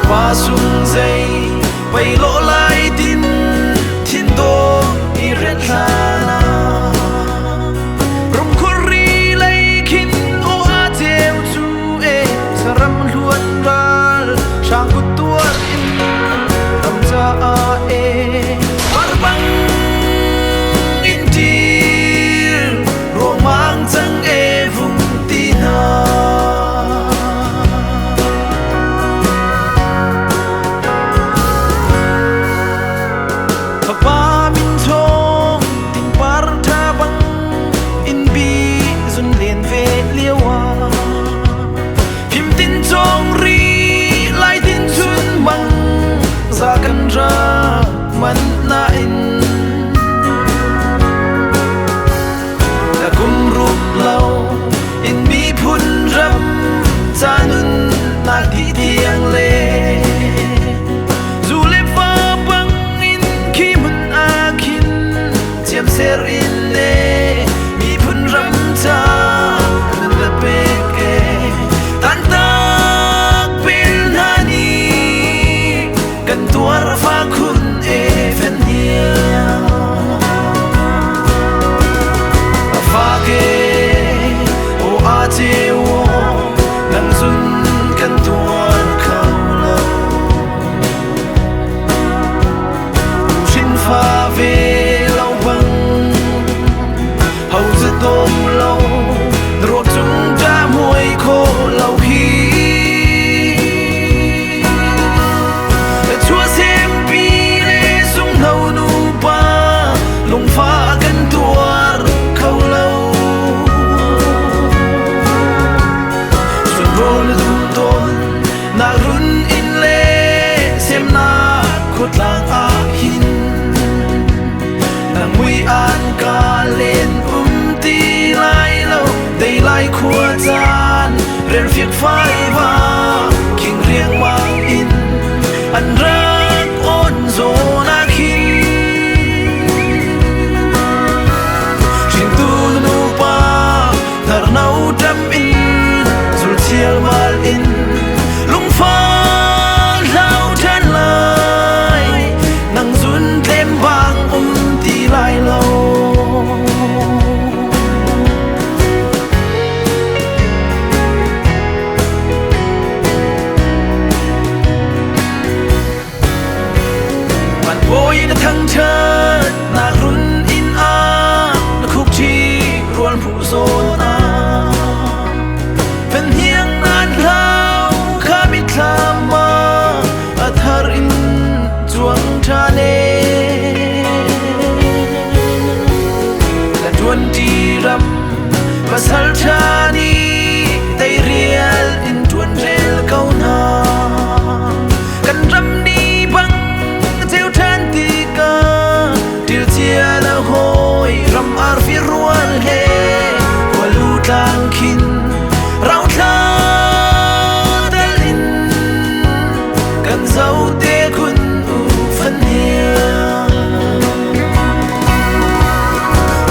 qua sung dây bay lỗ lại tin thiên đô đi rèn la rong khori lấy kinh ô a theo chu e saram luan ral sang ku tua in ram cha a e mar bang in tir ro mang chang e vung ti na man na in la kum rup lau in mi phun ram cha nun na ti tiang le zu le fa bang in khi mun a khin chiam ser in le mi phun ram cha la pe ke tan tak pil na ni kan tuar fa khun lang a hin nang mui an ka len ti lai lo dei lai khua chan ren phiek phai va king riang mang in an rak on zo na khin shin tu nu pa thar nau tam in zul chial mal in lung fa ôi đã thăng chất là run in a là khúc chi ruan phụ zôn a ven hiang an lao kha bit lama a thar in chuang cha le là tuan ti ram và sal cha ni tay riel in tuan rel câu na kan ram ni bang na hoi ram ar fi ruan he walu tang khin rau tha dalin kan zau te kun u phan hiang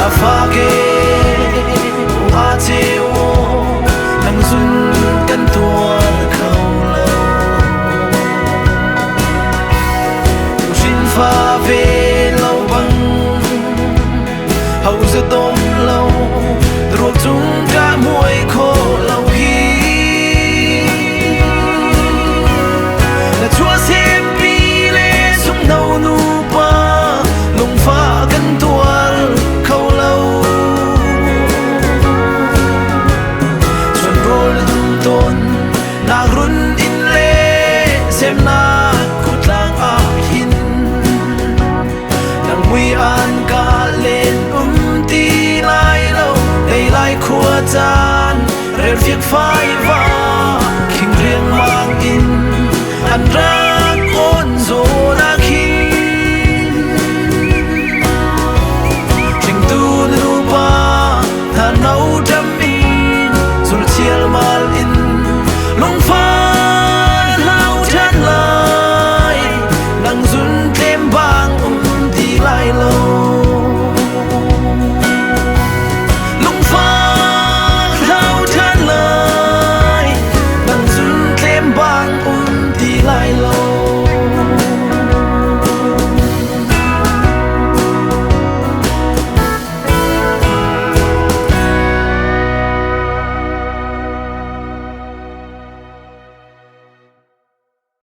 a fa ke a che wo nang zun kan tuan khau lo shin fa ve hậu giờ tôm lâu ruột chúng cả muối khô lâu hi là chúa xem đi lê xuống đầu nu pa lùng pha cân tual khâu lâu xuân rồi lưng tôn na run in lê xem na cút lang a hin nang mui an ka lên khua chan rel phiek phai